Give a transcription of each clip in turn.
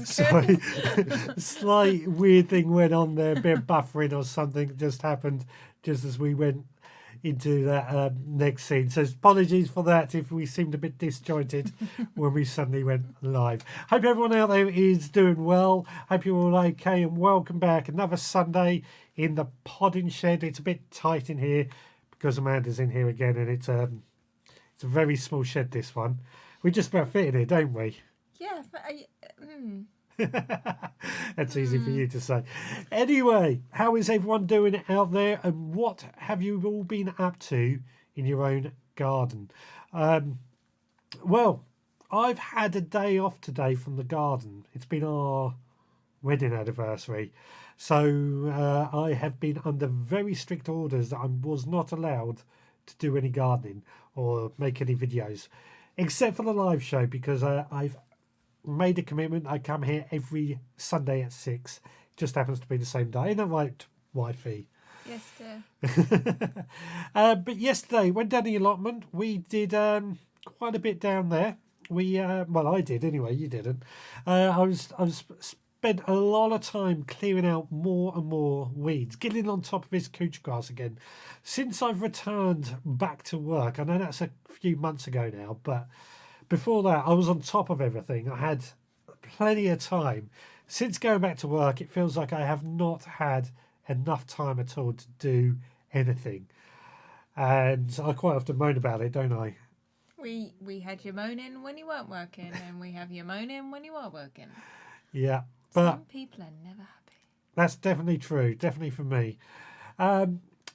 Sorry, slight weird thing went on there, a bit of buffering or something just happened just as we went into that next scene. So apologies for that if we seemed a bit disjointed when we suddenly went live. Hope everyone out there is doing well. Hope you're all okay, and welcome back. Another Sunday in the podding shed. It's a bit tight in here because Amanda's in here again, and it's a very small shed, this one. We just about fit in here, don't we? Yeah. That's easy for you to say. Anyway, how is everyone doing out there, and what have you all been up to in your own garden? Well, I've had a day off today from the garden. It's been our wedding anniversary, so I have been under very strict orders that I was not allowed to do any gardening or make any videos, except for the live show, because I've made a commitment. I come here every Sunday at 6. Just happens to be the same day. Isn't that right, wifey? Yes, dear. But yesterday, went down the allotment. We did quite a bit down there. Well, I did anyway. You didn't. I was spent a lot of time clearing out more and more weeds, getting on top of this couch grass again. Since I've returned back to work, I know that's a few months ago now, but before that, I was on top of everything. I had plenty of time. Since going back to work, it feels like I have not had enough time at all to do anything. And I quite often moan about it, don't I? We had you moaning when you weren't working, and we have you moaning when you are working. Yeah. But some people are never happy. That's definitely true. Definitely for me.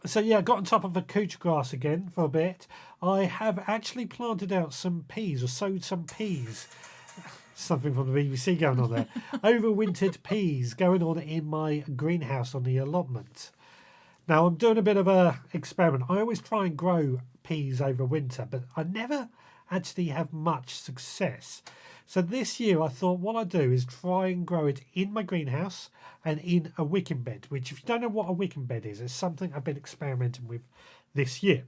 So yeah, I got on top of the couch grass again for a bit. I have actually planted out some peas, or sowed some peas. Something from the BBC going on there. Overwintered peas going on in my greenhouse on the allotment. Now I'm doing a bit of a experiment. I always try and grow peas over winter, but I never actually have much success. So this year I thought what I'd do is try and grow it in my greenhouse and in a wicking bed, which, if you don't know what a wicking bed is, it's something I've been experimenting with this year.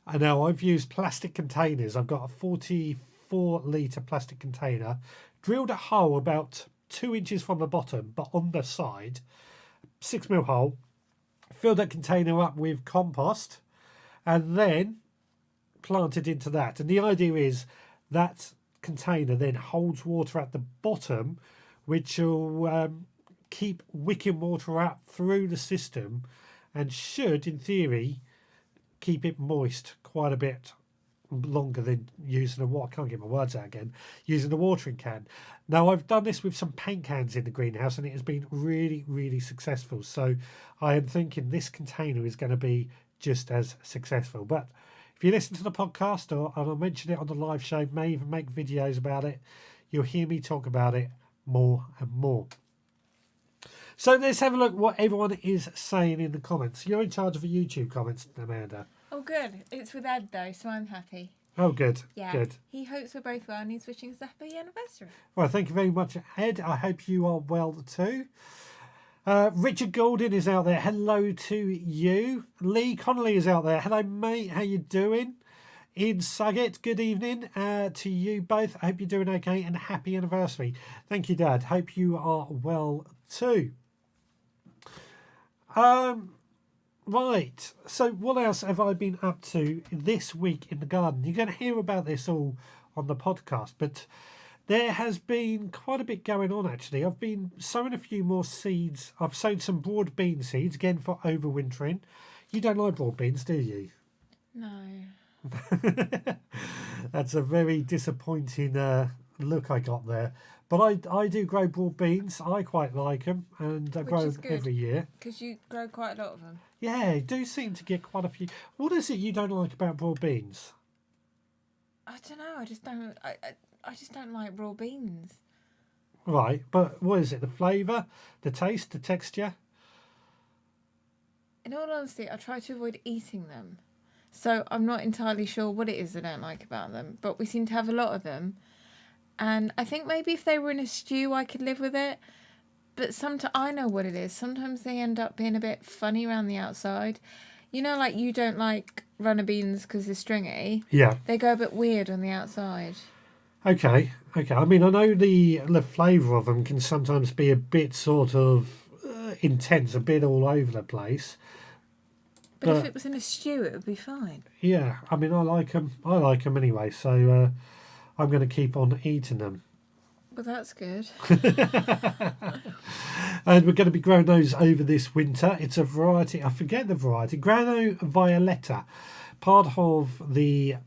And now I've used plastic containers. I've got a 44-litre plastic container, drilled a hole about 2 inches from the bottom, but on the side, 6mm hole, filled that container up with compost, and then planted into that. And the idea is that container then holds water at the bottom, which will keep wicking water out through the system and should, in theory, keep it moist quite a bit longer than using I can't get my words out again, using a watering can. Now, I've done this with some paint cans in the greenhouse, and it has been really, really successful. So I am thinking this container is going to be just as successful. But if you listen to the podcast, or I'll mention it on the live show, may even make videos about it, you'll hear me talk about it more and more. So let's have a look what everyone is saying in the comments. You're in charge of the YouTube comments, Amanda. Oh, good. It's with Ed, though, so I'm happy. Oh, good. Yeah. Good. He hopes we're both well, and he's wishing us a happy anniversary. Well, thank you very much, Ed. I hope you are well too. Richard Golden is out there. Hello to you. Lee Connolly is out there. Hello, mate. How you doing? Ian Suggett, good evening to you both. I hope you're doing okay, and happy anniversary. Thank you, Dad. Hope you are well too. Right. So what else have I been up to this week in the garden? You're going to hear about this all on the podcast, but there has been quite a bit going on, actually. I've been sowing a few more seeds. I've sown some broad bean seeds, again, for overwintering. You don't like broad beans, do you? No. That's a very disappointing look I got there. But I do grow broad beans. I quite like them, and I grow them every year. Because you grow quite a lot of them. Yeah, I do seem to get quite a few. What is it you don't like about broad beans? I don't know. I just don't. I just don't like raw beans. Right, but what is it? The flavour, the taste, the texture? In all honesty, I try to avoid eating them. So I'm not entirely sure what it is I don't like about them. But we seem to have a lot of them. And I think maybe if they were in a stew, I could live with it. But sometimes I know what it is. Sometimes they end up being a bit funny around the outside. You know, like you don't like runner beans because they're stringy. Yeah. They go a bit weird on the outside. Okay, okay. I mean, I know the flavour of them can sometimes be a bit sort of intense, a bit all over the place. But if But it was in a stew, it would be fine. yeah, I mean, I like them. I like them anyway. So I'm going to keep on eating them. Well, that's good. And we're going to be growing those over this winter. It's a variety. I forget the variety. Grano Violetta, part of the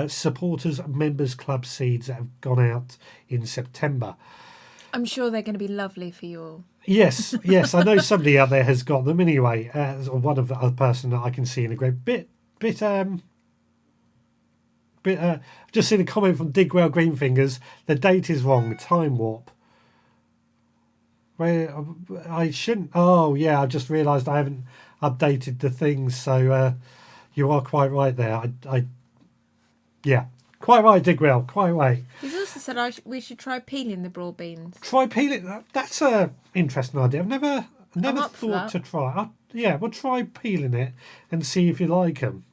supporters members club seeds that have gone out in September. I'm sure they're going to be lovely for you all. Yes, yes, I know somebody out there has got them anyway. One of the other person that I can see in a great bit. Just seen a comment from Digwell Greenfingers. The date is wrong. Time warp. Where I shouldn't. Oh yeah, I just realised I haven't updated the things. So you are quite right there. Yeah, quite right, Digwell. Quite right. He's also said we should try peeling the broad beans. Try peeling. That's a interesting idea. I've never up for thought that. to try. Yeah, we'll try peeling it and see if you like them.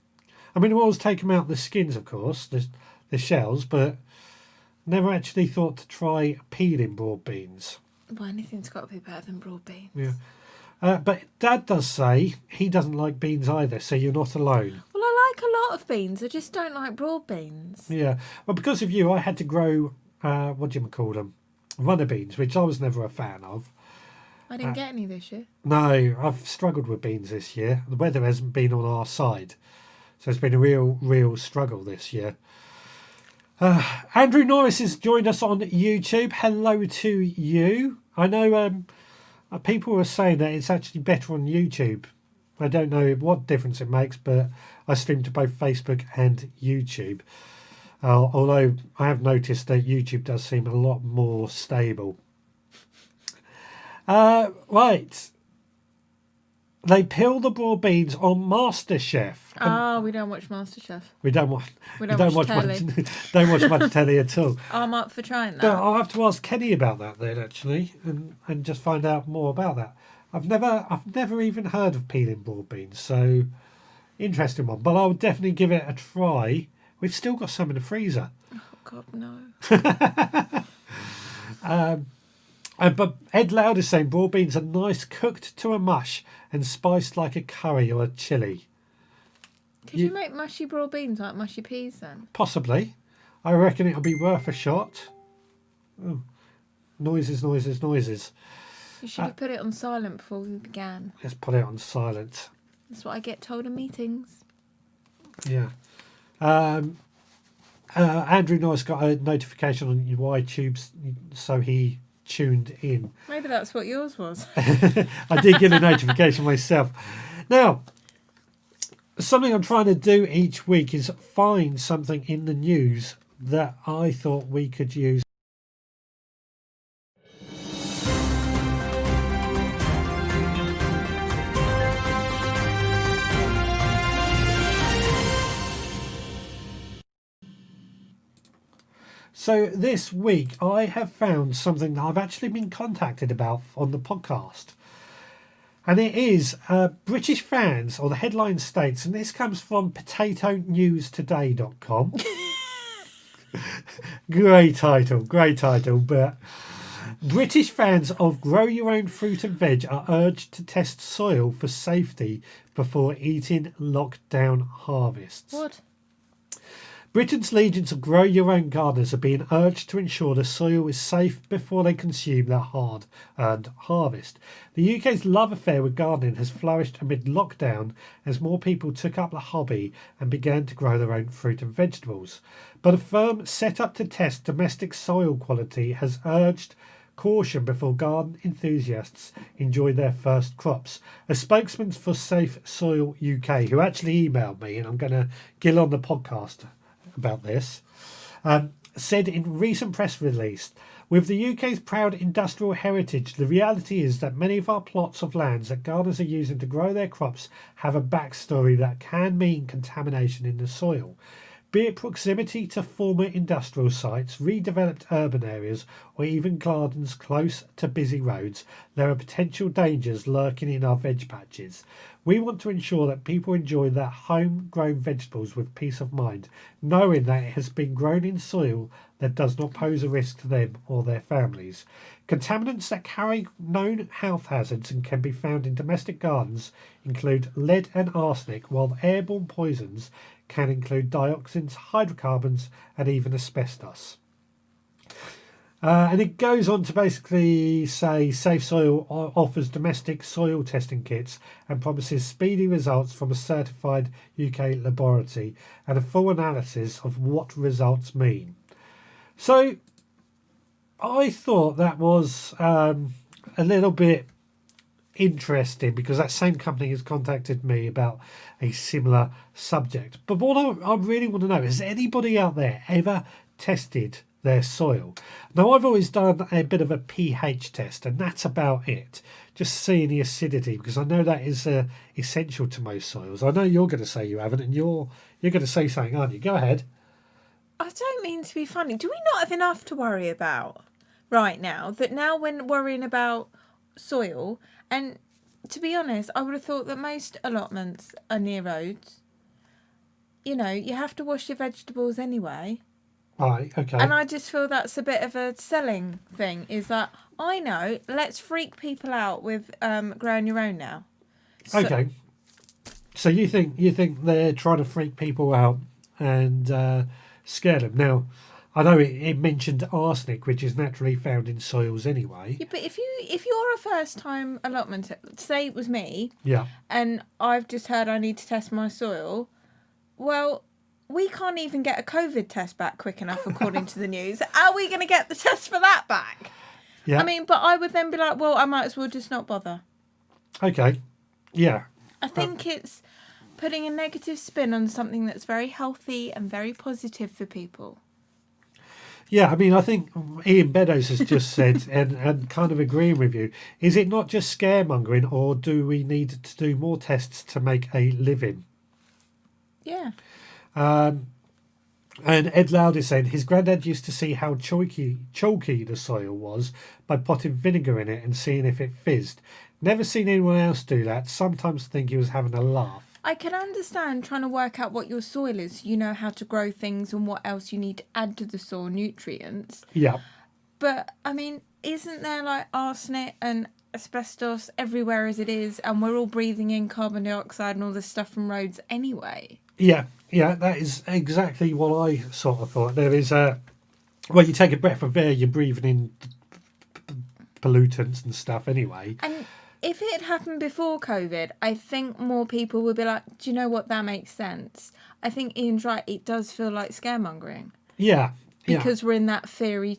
I mean, we'll always take them out the skins, of course, the shells, but never actually thought to try peeling broad beans. Well, anything's got to be better than broad beans. Yeah. But Dad does say he doesn't like beans either, so you're not alone. Well, I like a lot of beans. I just don't like broad beans. Yeah. Well, because of you, I had to grow, what do you call them? Runner beans, which I was never a fan of. I didn't get any this year. No, I've struggled with beans this year. The weather hasn't been on our side. So it's been a real struggle this year. Andrew Norris has joined us on YouTube. Hello to you. I know people were saying that it's actually better on YouTube. I don't know what difference it makes, but I stream to both Facebook and YouTube. Although I have noticed that YouTube does seem a lot more stable. Right. They peel the broad beans on MasterChef. We don't watch MasterChef. We don't watch telly. don't watch much telly at all. I'm up for trying that. But I'll have to ask Kenny about that then, actually, and just find out more about that. I've never even heard of peeling broad beans, so interesting one. But I'll definitely give it a try. We've still got some in the freezer. Oh God, no. But Ed Loud is saying broad beans are nice cooked to a mush and spiced like a curry or a chilli. Could you make mushy broad beans like mushy peas then? Possibly. I reckon it'll be worth a shot. Oh, noises. You should have put it on silent before we began. Let's put it on silent. That's what I get told in meetings. Yeah. Andrew Norris got a notification on YouTube, so he tuned in. Maybe that's what yours was. I did get a notification myself. Now, something I'm trying to do each week is find something in the news that I thought we could use. So this week I have found something that I've actually been contacted about on the podcast. And it is British fans, or the headline states, and this comes from PotatoNewsToday.com. Great title, but British fans of grow your own fruit and veg are urged to test soil for safety before eating lockdown harvests. What? Britain's legions of grow-your-own gardeners are being urged to ensure the soil is safe before they consume their hard-earned harvest. The UK's love affair with gardening has flourished amid lockdown as more people took up the hobby and began to grow their own fruit and vegetables. But a firm set up to test domestic soil quality has urged caution before garden enthusiasts enjoy their first crops. A spokesman for Safe Soil UK, who actually emailed me, and I'm going to get on the podcast about this, said in recent press release, with the UK's proud industrial heritage, the reality is that many of our plots of lands that gardeners are using to grow their crops have a backstory that can mean contamination in the soil. Be it proximity to former industrial sites, redeveloped urban areas, or even gardens close to busy roads, there are potential dangers lurking in our veg patches. We want to ensure that people enjoy their homegrown vegetables with peace of mind, knowing that it has been grown in soil that does not pose a risk to them or their families. Contaminants that carry known health hazards and can be found in domestic gardens include lead and arsenic, while airborne poisons can include dioxins, hydrocarbons, and even asbestos. And it goes on to basically say Safe Soil offers domestic soil testing kits and promises speedy results from a certified UK laboratory and a full analysis of what results mean. So I thought that was a little bit interesting because that same company has contacted me about a similar subject. But what I really want to know is anybody out there ever tested their soil? Now, I've always done a bit of a pH test, and that's about it. Just seeing the acidity, because I know that is essential to most soils. I know you're going to say you haven't, and you're going to say something, aren't you? Go ahead. I don't mean to be funny. Do we not have enough to worry about right now? That now when worrying about soil, and to be honest, I would have thought that most allotments are near roads. You know, you have to wash your vegetables anyway. Right, okay. And I just feel that's a bit of a selling thing, is that I know, let's freak people out with growing your own now. Okay. So you think they're trying to freak people out and scare them. Now, I know it mentioned arsenic, which is naturally found in soils anyway. Yeah, but if you're a first time allotment, say it was me, Yeah. and I've just heard I need to test my soil, well, we can't even get a COVID test back quick enough, according to the news. Are we going to get the test for that back? Yeah. I mean, but I would then be like, well, I might as well just not bother. Okay. Yeah. I think it's putting a negative spin on something that's very healthy and very positive for people. Yeah, I mean, I think Ian Beddoes has just said, and kind of agreeing with you, is it not just scaremongering, or do we need to do more tests to make a living? Yeah. And Ed Loudis said his granddad used to see how chalky the soil was by potting vinegar in it and seeing if it fizzed. Never seen anyone else do that. Sometimes think he was having a laugh. I can understand trying to work out what your soil is. You know how to grow things and what else you need to add to the soil nutrients. Yeah. But, I mean, isn't there like arsenic and asbestos everywhere as it is, and we're all breathing in carbon dioxide and all this stuff from roads anyway? Yeah, that is exactly what I sort of thought. There is well, you take a breath of air, you're breathing in pollutants and stuff anyway. And if it had happened before COVID, I think more people would be like, do you know what, that makes sense. I think Ian's right, it does feel like scaremongering. Yeah. Because we're in that theory,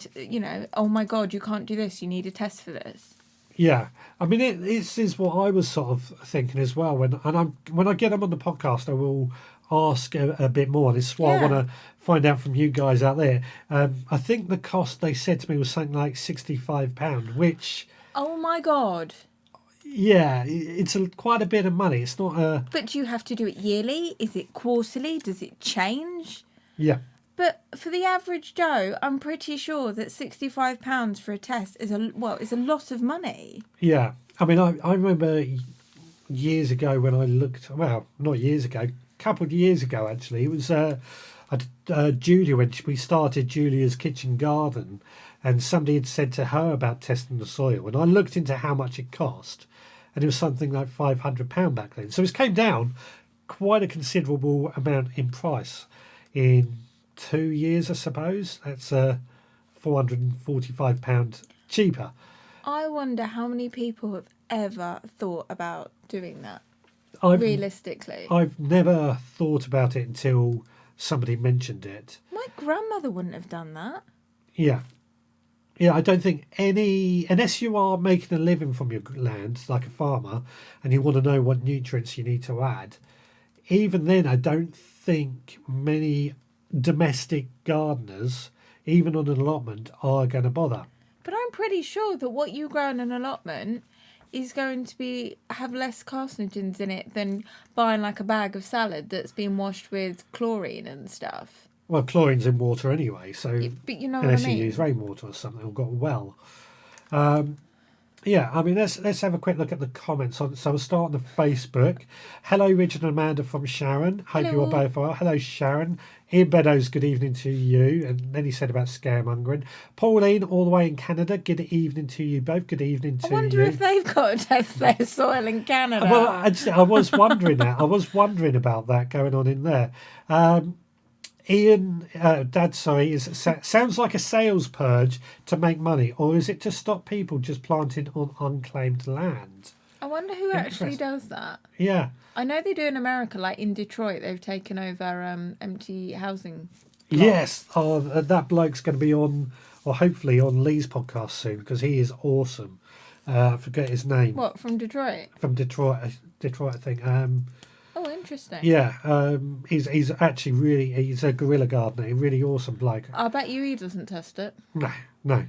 oh my God, you can't do this, you need a test for this. Yeah, I mean, this is what I was sort of thinking as well. When I get them on the podcast, I will ask a bit more. This is what I want to find out from you guys out there. I think the cost they said to me was something like £65, which... Oh my God. Yeah, it's quite a bit of money. It's not a... But do you have to do it yearly? Is it quarterly? Does it change? Yeah. But for the average Joe, I'm pretty sure that £65 for a test is a lot of money. Yeah. I mean, I remember years ago when I looked... Well, not years ago. A couple of years ago, actually. It was Julia, when we started Julia's Kitchen Garden, and somebody had said to her about testing the soil. And I looked into how much it cost, and it was something like £500 back then. So it came down quite a considerable amount in price in 2 years, I suppose. That's £445 cheaper. I wonder how many people have ever thought about doing that, realistically. I've never thought about it until somebody mentioned it. My grandmother wouldn't have done that. Yeah. Yeah, I don't think unless you are making a living from your land, like a farmer, and you want to know what nutrients you need to add, even then I don't think many domestic gardeners, even on an allotment, are going to bother. But I'm pretty sure that what you grow in an allotment is going to have less carcinogens in it than buying like a bag of salad that's been washed with chlorine and stuff. Well, chlorine's in water anyway, so But you know what I unless mean. you use rainwater or something or got a well. Yeah, I mean, let's have a quick look at the comments. So we'll start on the Facebook. Hello, Richard and Amanda from Sharon. Hope you are Hello. both well. Hello, Sharon. Ian Beddoes, good evening to you. And then he said about scaremongering. Pauline, all the way in Canada, good evening to you both. Good evening to I wonder you. if they've got to test their soil in Canada. Well, I was wondering that. I was wondering about that going on in there. Ian, Dad, sorry, sounds like a sales purge to make money, or is it to stop people just planting on unclaimed land? I wonder who actually does that. Yeah. I know they do in America, like in Detroit, they've taken over empty housing. Yes. Oh, that bloke's going to be on, or hopefully on Lee's podcast soon, because he is awesome. I forget his name. What, from Detroit? From Detroit, I think. Oh, interesting. Yeah, he's actually he's a guerrilla gardener, a really awesome bloke. I bet you he doesn't test it. No.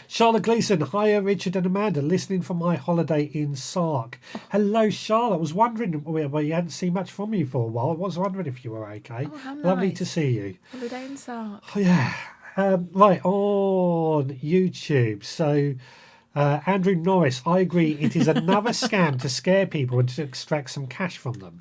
Charlotte Gleason, hiya Richard and Amanda, listening from my holiday in Sark. Hello Charlotte, I was wondering, well, you hadn't seen much from you for a while. I was wondering if you were okay. Oh, how Lovely nice. to see you. Holiday in Sark. Oh, yeah. Right, on YouTube. So, Andrew Norris, I agree, it is another scam to scare people and to extract some cash from them.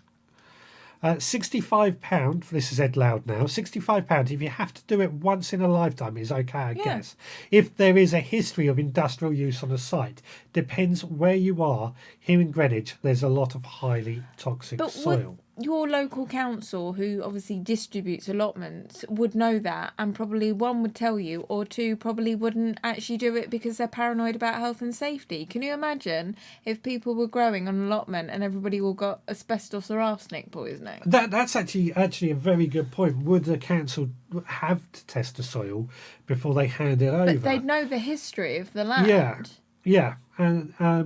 £65, this is Ed Loud now, £65, if you have to do it once in a lifetime is okay, I guess. If there is a history of industrial use on the site, depends where you are. Here in Greenwich, there's a lot of highly toxic soil. Your local council, who obviously distributes allotments, would know that, and probably one would tell you, or two probably wouldn't actually do it because they're paranoid about health and safety. Can you imagine if people were growing on an allotment and everybody all got asbestos or arsenic poisoning? That's actually a very good point. Would the council have to test the soil before they hand it over? But they'd know the history of the land. Yeah, and I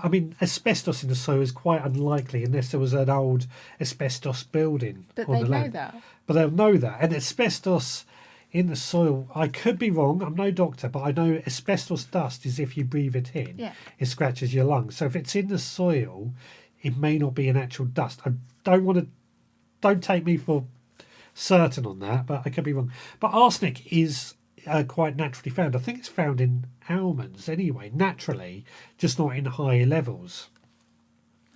mean, asbestos in the soil is quite unlikely unless there was an old asbestos building. But on they'd the know land. that. But they'll know that. And asbestos in the soil, I could be wrong, I'm no doctor, but I know asbestos dust is if you breathe it in, it scratches your lungs. So if it's in the soil, it may not be an actual dust. I don't take me for certain on that, but I could be wrong. But arsenic is quite naturally found. I think it's found in almonds anyway, naturally, just not in higher levels.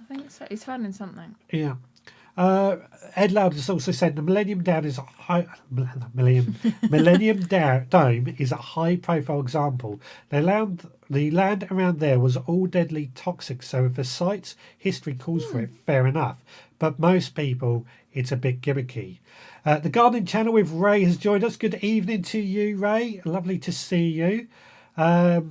I think so. It's found in something. Yeah. Ed Loud has also said the Millennium Dome is a high-profile example. The land around there was all deadly toxic, so if the site's history calls for it, fair enough. But most people, it's a bit gimmicky. The Gardening Channel with Ray has joined us. Good evening to you, Ray. Lovely to see you. We're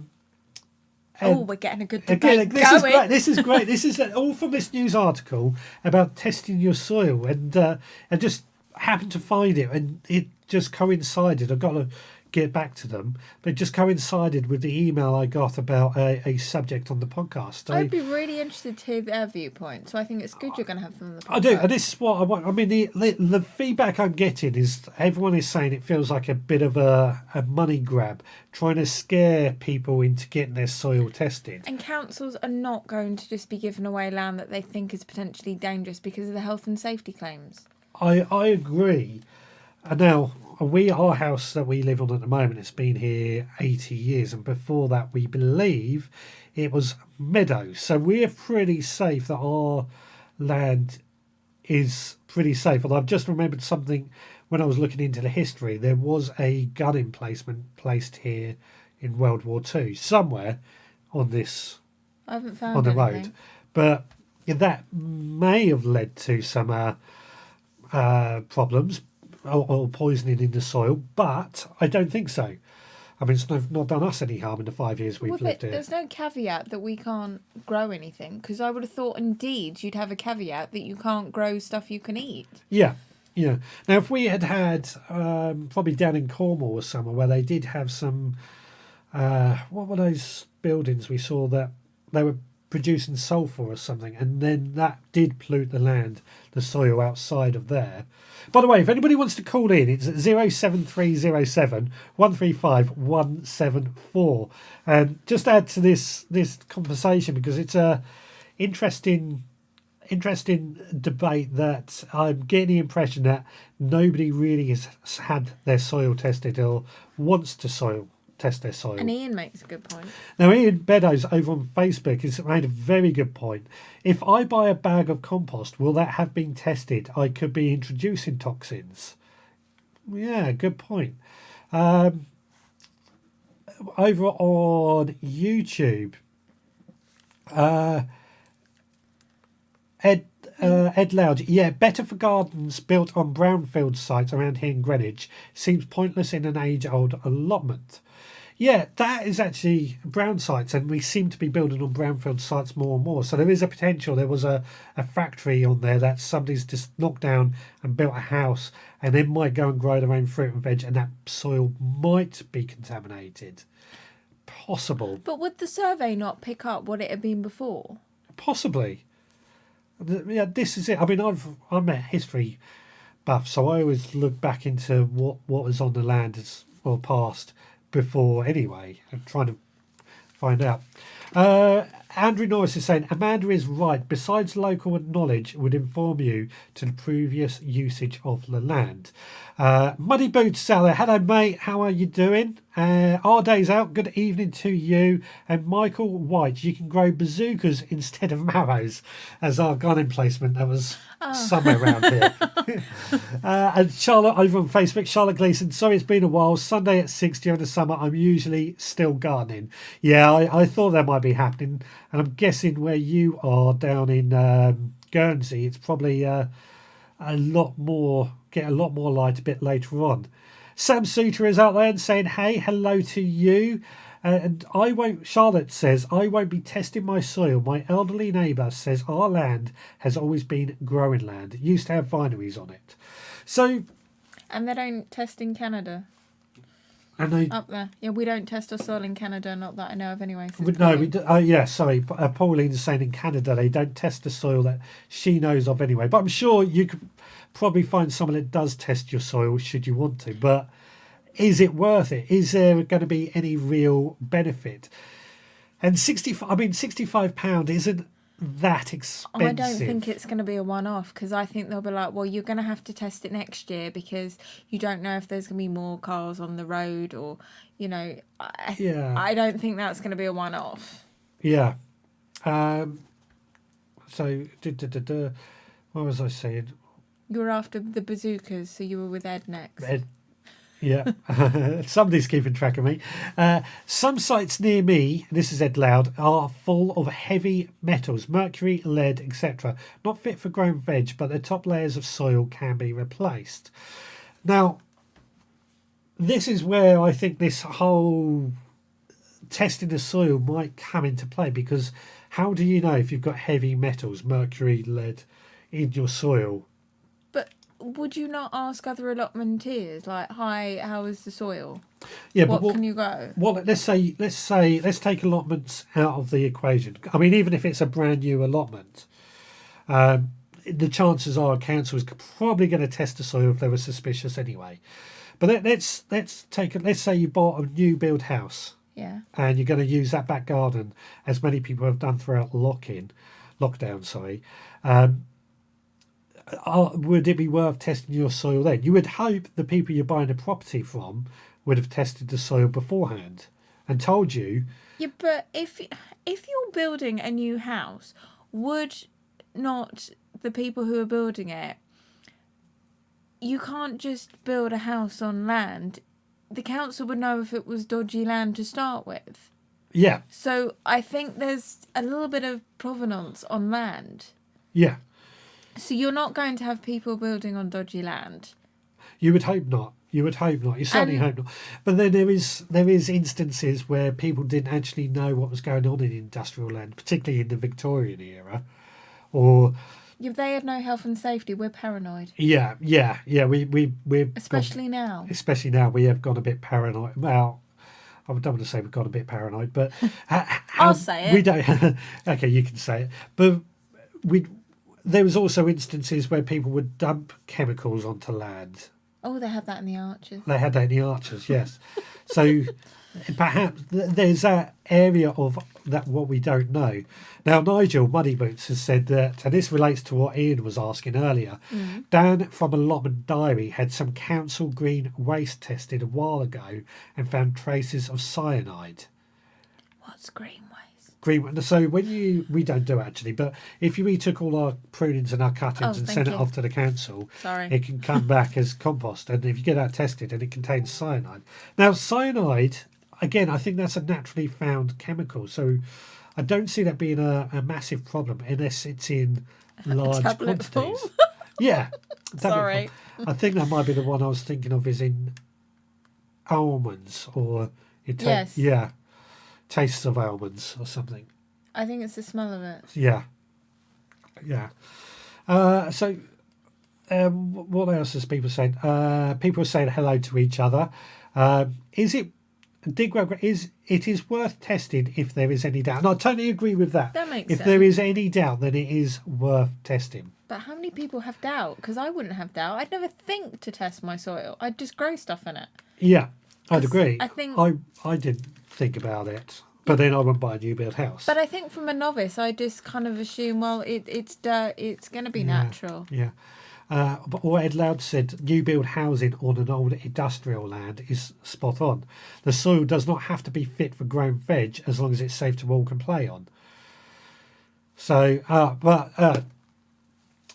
getting a good debate this going. is great. This is great. This is all from this news article about testing your soil, and I just happened to find it, and it just coincided. I've got to get back to them, but it just coincided with the email I got about a subject on the podcast. I'd be really interested to hear their viewpoint, so I think it's good you're going to have them on the podcast. I do, and this is what I want. I mean, the feedback I'm getting is everyone is saying it feels like a bit of a money grab, trying to scare people into getting their soil tested. And councils are not going to just be giving away land that they think is potentially dangerous because of the health and safety claims. I agree. And now, our house that we live on at the moment, it's been here 80 years, and before that we believe it was meadows, so we're pretty safe that our land is pretty safe. Although I've just remembered something when I was looking into the history. There was a gun emplacement placed here in World War II somewhere on this I haven't found on the anything. road, but that may have led to some problems or poisoning in the soil, but I don't think so. I mean, it's not done us any harm in the 5 years we've lived here. There's no caveat that we can't grow anything, because I would have thought indeed you'd have a caveat that you can't grow stuff you can eat. Yeah. Now, if we had probably down in Cornwall or somewhere where they did have some, what were those buildings we saw that they were producing sulphur or something, and then that did pollute the land, the soil outside of there. By the way, if anybody wants to call in, it's at 07307 135 174. And just add to this conversation, because it's a interesting debate that I'm getting the impression that nobody really has had their soil tested or wants to test their soil. And Ian makes a good point. Now, Ian Beddoes over on Facebook has made a very good point. If I buy a bag of compost, will that have been tested? I could be introducing toxins. Yeah, good point. Over on YouTube, Ed Loud, yeah, better for gardens built on brownfield sites around here in Greenwich. Seems pointless in an age-old allotment. Yeah, that is actually brown sites, and we seem to be building on brownfield sites more and more. So there is a potential. There was a factory on there that somebody's just knocked down and built a house, and then might go and grow their own fruit and veg, and that soil might be contaminated. Possible. But would the survey not pick up what it had been before? Possibly. Yeah, this is it. I mean, I'm a history buff, so I always look back into what was on the land past before anyway, and trying to find out. Andrew Norris is saying, Amanda is right. Besides local knowledge would inform you to the previous usage of the land. Muddy Boots out there. Hello, mate. How are you doing? Our day's out. Good evening to you. And Michael White, you can grow bazookas instead of marrows as our garden placement. That was somewhere around here. And Charlotte over on Facebook, Charlotte Gleason, sorry it's been a while. Sunday at 6 during the summer, I'm usually still gardening. Yeah, I thought that might be happening. And I'm guessing where you are down in Guernsey, it's probably a lot more light a bit later on. Sam Suter is out there and saying, hey, hello to you. And Charlotte says, I won't be testing my soil. My elderly neighbour says our land has always been growing land. It used to have vineries on it. So. And they don't test in Canada. And up there. Yeah, we don't test our soil in Canada, not that I know of anyway. No, we do. Yeah, sorry. Pauline is saying in Canada they don't test the soil that she knows of anyway. But I'm sure you could probably find someone that does test your soil should you want to. But is it worth it? Is there going to be any real benefit? And £65 isn't that expensive. I don't think it's going to be a one-off, because I think they'll be like, well, you're going to have to test it next year because you don't know if there's going to be more cars on the road, or, I don't think that's going to be a one-off. Yeah. So, what was I saying? You were after the bazookas, so you were with Ed next. Ed. Yeah, somebody's keeping track of me. Some sites near me, this is Ed Loud, are full of heavy metals, mercury, lead, etc. Not fit for growing veg, but the top layers of soil can be replaced. Now, this is where I think this whole testing the soil might come into play, because how do you know if you've got heavy metals, mercury, lead in your soil? Would you not ask other allotmenteers, like, hi, how is the soil? Yeah, what can you grow? Well, let's take allotments out of the equation. I mean, even if it's a brand new allotment, the chances are council is probably going to test the soil if they were suspicious anyway. But let's say you bought a new build house. Yeah. And you're going to use that back garden, as many people have done throughout lockdown. Would it be worth testing your soil then? You would hope the people you're buying a property from would have tested the soil beforehand and told you. Yeah, but if you're building a new house, would not the people who are building it, you can't just build a house on land. The council would know if it was dodgy land to start with. Yeah. So I think there's a little bit of provenance on land. Yeah. So you're not going to have people building on dodgy land. You would hope not. You certainly hope not. But then there is instances where people didn't actually know what was going on in industrial land, particularly in the Victorian era, or. If they had no health and safety, we're paranoid. Yeah. We're especially now. Especially now, we have gone a bit paranoid. Well, I don't want to say we've got a bit paranoid, but I'll say it. We don't. Okay, you can say it, but there was also instances where people would dump chemicals onto land. Oh, they have that in the Archers. They had that in the Archers, yes. So perhaps there's that area of that what we don't know. Now, Nigel Muddy Boots has said that, and this relates to what Ian was asking earlier. Dan from Allotment Diary had some council green waste tested a while ago and found traces of cyanide. What's green waste? Green. So we don't do it actually, but if we took all our prunings and our cuttings and sent it off to the council, it can come back as compost. And if you get that tested, and it contains cyanide. Now, cyanide, again, I think that's a naturally found chemical, so I don't see that being a massive problem unless it's in large quantities. Yeah. Sorry. I think that might be the one I was thinking of, is in almonds or Yes. Yeah. Tastes of almonds or something. I think it's the smell of it. Yeah. What else is people saying? People are saying hello to each other. Is it it is worth testing if there is any doubt? And I totally agree with that. That makes sense. If there is any doubt, then it is worth testing. But how many people have doubt? Because I wouldn't have doubt. I'd never think to test my soil. I'd just grow stuff in it. Yeah, I'd agree. I think I didn't think about it, but then I went buy a new build house. But I think from a novice, I just kind of assume, well, it's dirt. It's going to be natural. Yeah. But what Ed Loud said, new build housing on an old industrial land is spot on. The soil does not have to be fit for growing veg as long as it's safe to walk and play on. So,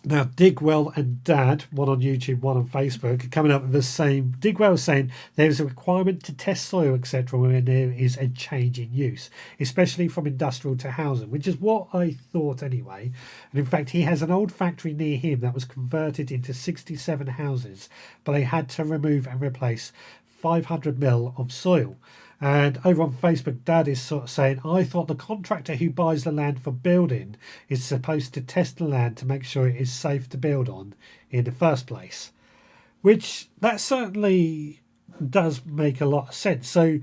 now Digwell and Dad, one on YouTube, one on Facebook, are coming up with the same. Digwell is saying there is a requirement to test soil, etc., when there is a change in use, especially from industrial to housing, which is what I thought anyway. And in fact, he has an old factory near him that was converted into 67 houses, but they had to remove and replace 500 mil of soil. And over on Facebook, Dad is sort of saying, I thought the contractor who buys the land for building is supposed to test the land to make sure it is safe to build on in the first place. Which, that certainly does make a lot of sense. So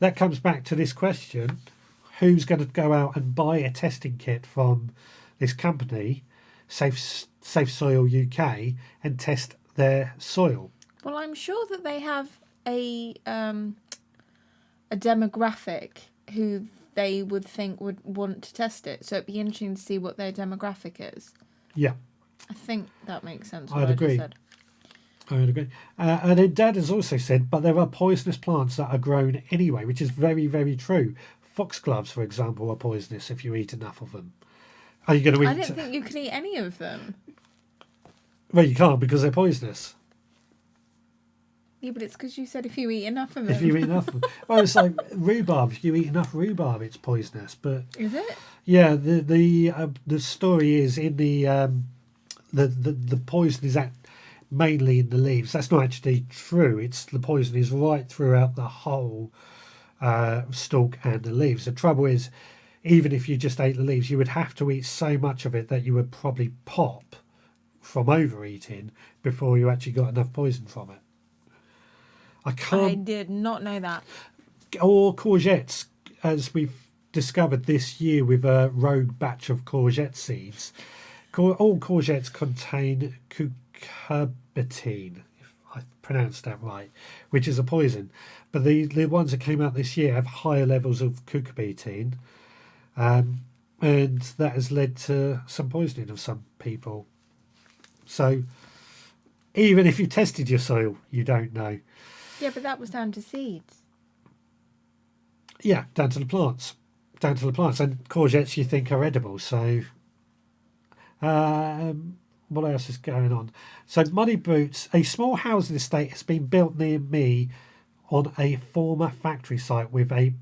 that comes back to this question. Who's going to go out and buy a testing kit from this company, Safe Soil UK, and test their soil? Well, I'm sure that they have a demographic who they would think would want to test it. So it'd be interesting to see what their demographic is. Yeah. I think that makes sense. I'd agree. I would agree. And then Dad has also said, but there are poisonous plants that are grown anyway, which is very, very true. Foxgloves, for example, are poisonous if you eat enough of them. Are you going to eat? I don't think you can eat any of them. Well, you can't because they're poisonous. Yeah, but it's because you said if you eat enough of them. If you eat enough of them. Well, it's like rhubarb. If you eat enough rhubarb, it's poisonous. But is it? Yeah, the story is in the poison is mainly in the leaves. That's not actually true. It's the poison is right throughout the whole stalk and the leaves. The trouble is, even if you just ate the leaves, you would have to eat so much of it that you would probably pop from overeating before you actually got enough poison from it. I did not know that. Or courgettes, as we've discovered this year with a rogue batch of courgette seeds. All courgettes contain cucurbitine, if I pronounced that right, which is a poison. But the ones that came out this year have higher levels of cucurbitine, and that has led to some poisoning of some people. So even if you tested your soil, you don't know. Yeah, but that was down to seeds. Yeah, down to the plants. And courgettes you think are edible. So what else is going on? So Muddy Boots, a small housing estate has been built near me on a former factory site with a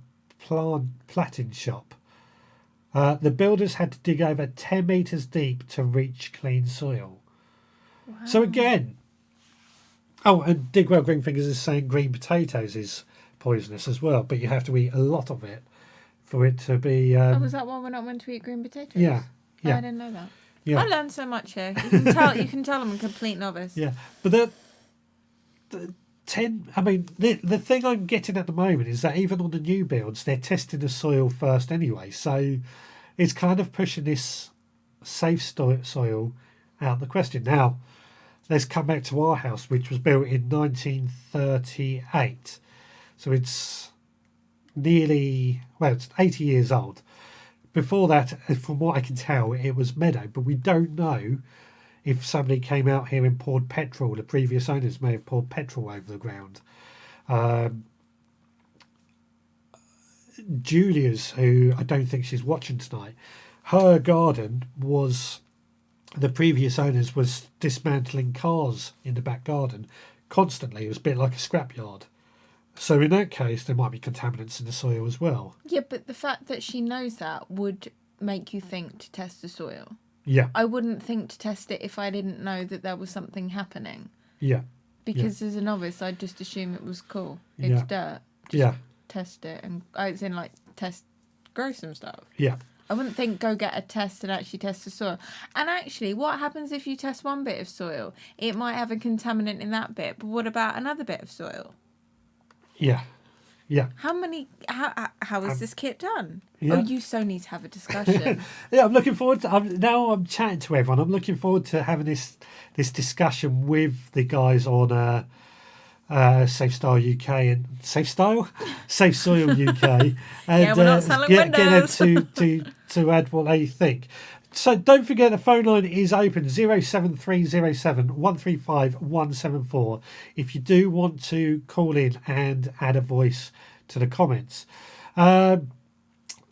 platting shop. The builders had to dig over 10 metres deep to reach clean soil. Wow. So again... Oh, and Digwell Greenfingers is saying green potatoes is poisonous as well, but you have to eat a lot of it for it to be... was that why we're not meant to eat green potatoes? Yeah. Oh, I didn't know that. Yeah. I learned so much here. You can tell I'm a complete novice. Yeah, but the thing I'm getting at the moment is that even on the new builds, they're testing the soil first anyway. So it's kind of pushing this safe soil out of the question. Now, let's come back to our house, which was built in 1938. So it's it's 80 years old. Before that, from what I can tell, it was meadow, but we don't know if somebody came out here and poured petrol. The previous owners may have poured petrol over the ground. Julia's, who I don't think she's watching tonight, her garden was, the previous owners was dismantling cars in the back garden constantly. It was a bit like a scrapyard. So in that case, there might be contaminants in the soil as well. Yeah, but the fact that she knows that would make you think to test the soil. Yeah. I wouldn't think to test it if I didn't know that there was something happening. Yeah. Because as a novice, I'd just assume it was cool. It's dirt. Just test it. And it's in grow some stuff. Yeah. I wouldn't think go get a test and actually test the soil. And actually, what happens if you test one bit of soil? It might have a contaminant in that bit, but what about another bit of soil? Yeah. Yeah. How is this kit done? Yeah. Oh, you so need to have a discussion. Yeah, I'm looking forward to. Now I'm chatting to everyone. I'm looking forward to having this discussion with the guys on Safe Style UK and Safe Soil UK. And, yeah, we're not selling windows. Get them to add what they think. So don't forget the phone line is open 07307 135 174 if you do want to call in and add a voice to the comments. Now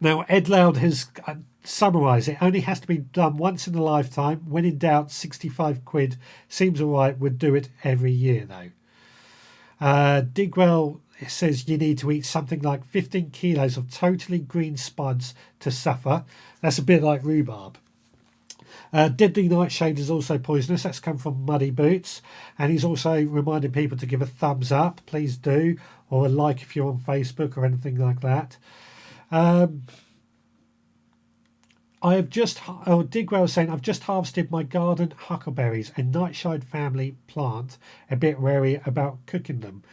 Ed Loud has summarised it. Only has to be done once in a lifetime. When in doubt, 65 quid seems alright. Would do it every year though. Digwell says you need to eat something like 15 kilos of totally green spuds to suffer. That's a bit like rhubarb. Deadly Nightshade is also poisonous. That's come from Muddy Boots. And he's also reminding people to give a thumbs up. Please do. Or a like if you're on Facebook or anything like that. Digwell saying, I've just harvested my garden huckleberries, a nightshade family plant. A bit wary about cooking them.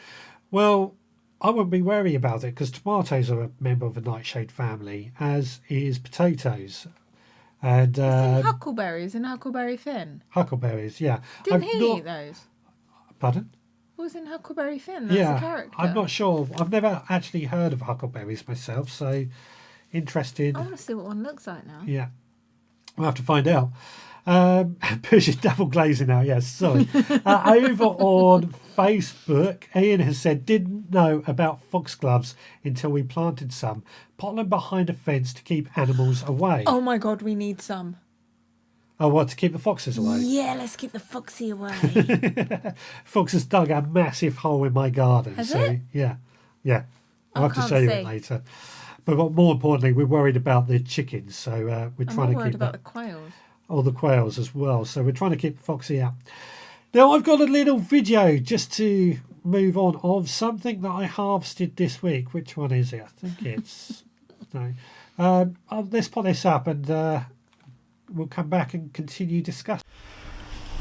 Well, I wouldn't be wary about it because tomatoes are a member of the nightshade family, as is potatoes. And huckleberries and Huckleberry Finn. Huckleberries, yeah. Didn't he eat those? Pardon? What was in Huckleberry Finn? That's a character. I'm not sure. I've never actually heard of huckleberries myself, so interested. I want to see what one looks like now. Yeah. We'll have to find out. Push it double glazing now, yes, sorry. Over on Facebook, Ian has said, didn't know about foxgloves until we planted some. Pot them behind a fence to keep animals away. Oh my God, we need some. Oh, what, to keep the foxes away? Yeah, let's keep the foxy away. Fox has dug a massive hole in my garden. Has it? Yeah. I'll have to show you it later. But more importantly, we're worried about the chickens, so we're trying to keep... I'm worried about the quails. Or the quails as well, so we're trying to keep Foxy out. Now I've got a little video just to move on of something that I harvested this week. Which one is it? I think it's no. Let's put this up and we'll come back and continue discussing.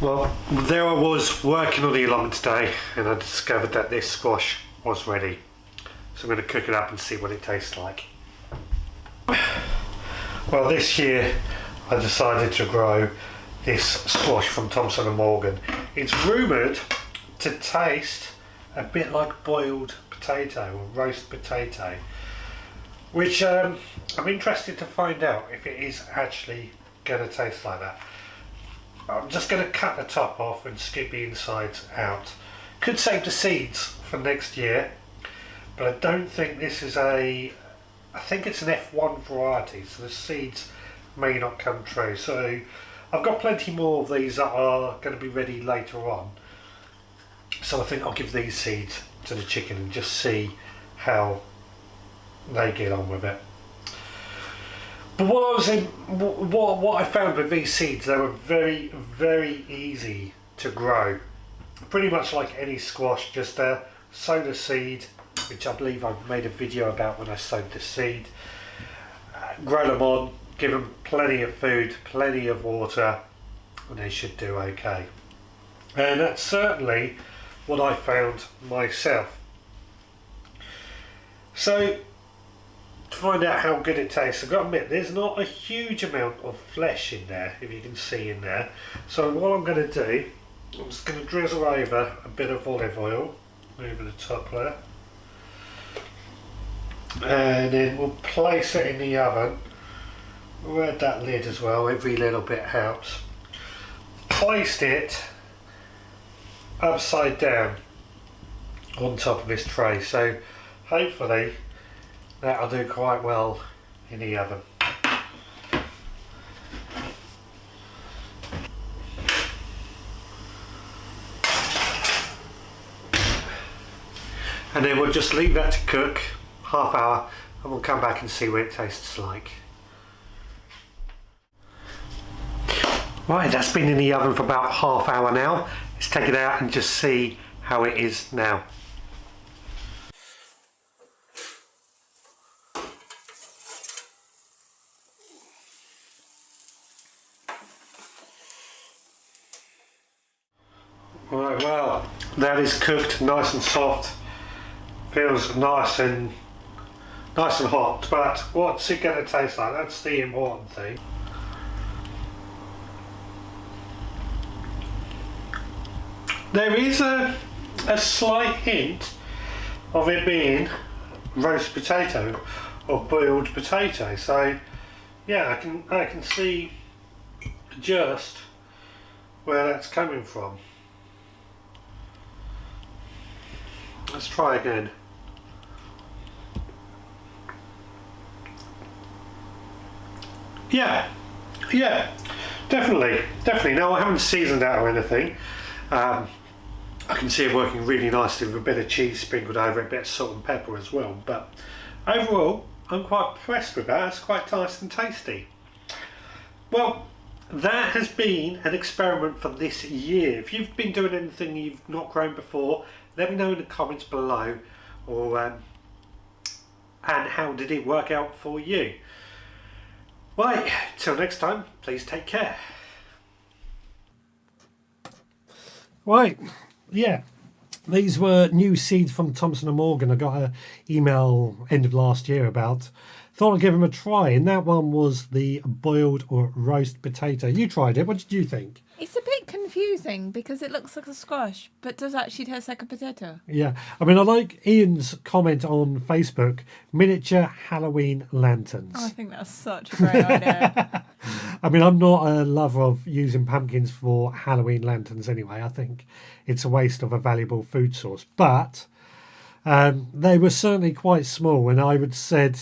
Well, there I was working on the allotment today, and I discovered that this squash was ready. So I'm going to cook it up and see what it tastes like. Well, this year I decided to grow this squash from Thompson & Morgan. It's rumoured to taste a bit like boiled potato or roast potato, which I'm interested to find out if it is actually going to taste like that. I'm just going to cut the top off and skip the insides out. Could save the seeds for next year, but I don't think this is I think it's an F1 variety, so the seeds may not come true. So I've got plenty more of these that are going to be ready later on. So I think I'll give these seeds to the chicken and just see how they get on with it. But what I found with these seeds, they were very, very easy to grow. Pretty much like any squash, just sow the seed, which I believe I've made a video about when I sowed the seed. Grow them on, give them plenty of food, plenty of water, and they should do okay. And that's certainly what I found myself. So, to find out how good it tastes, I've got to admit there's not a huge amount of flesh in there, if you can see in there. So what I'm going to do, I'm just going to drizzle over a bit of olive oil over the top there, and then we'll place it in the oven. We'll add that lid as well, every little bit helps. Placed it upside down on top of this tray, so hopefully that'll do quite well in the oven. And then we'll just leave that to cook half hour and we'll come back and see what it tastes like. Right, that's been in the oven for about half hour now. Let's take it out and just see how it is now. Right, well, that is cooked nice and soft. Feels nice and hot, but what's it going to taste like? That's the important thing. There is a slight hint of it being roast potato or boiled potato, so yeah, I can see just where that's coming from. Let's try again. Yeah, definitely. No, I haven't seasoned that or anything. I can see it working really nicely with a bit of cheese sprinkled over it, a bit of salt and pepper as well. But overall, I'm quite impressed with that. It's quite nice and tasty. Well, that has been an experiment for this year. If you've been doing anything you've not grown before, let me know in the comments below, or and how did it work out for you? Right, till next time, please take care. Right, yeah, these were new seeds from Thompson & Morgan. I got an email end of last year about. Thought I'd give them a try, and that one was the boiled or roast potato. You tried it. What did you think? It's a bit confusing because it looks like a squash, but does actually taste like a potato. Yeah, I mean, I like Ian's comment on Facebook, miniature Halloween lanterns. Oh, I think that's such a great idea. I mean, I'm not a lover of using pumpkins for Halloween lanterns anyway. I think it's a waste of a valuable food source. But they were certainly quite small, and I would said,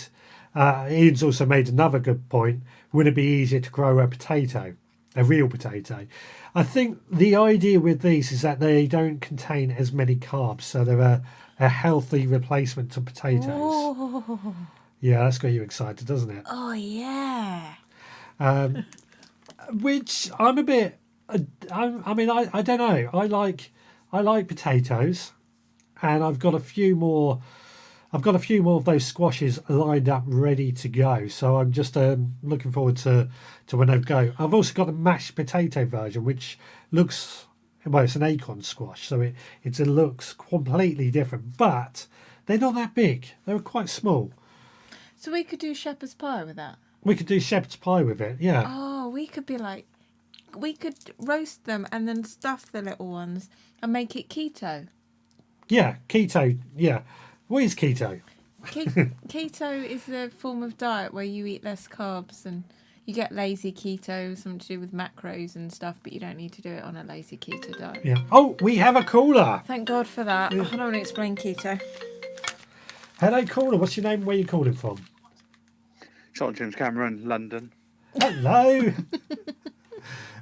Ian's also made another good point, would it be easier to grow a potato? A real potato. I think the idea with these is that they don't contain as many carbs, so they're a healthy replacement to potatoes. Oh. Yeah, that's got you excited, doesn't it? Oh, yeah. Which I'm a bit. I don't know. I like potatoes, and I've got a few more of those squashes lined up, ready to go. So I'm just looking forward to when they go. I've also got a mashed potato version, which looks, well, it's an acorn squash, so it looks completely different. But they're not that big. They're quite small. So we could do shepherd's pie with that. We could do shepherd's pie with it. Yeah. Oh, we could roast them and then stuff the little ones and make it keto. Yeah, keto. Yeah. What is keto? Keto is a form of diet where you eat less carbs and you get lazy keto, something to do with macros and stuff, but you don't need to do it on a lazy keto diet. Yeah. Oh, we have a caller. Thank God for that. I don't want to explain keto. Hello, caller. What's your name? Where are you calling from? Shot James Cameron, London. Hello.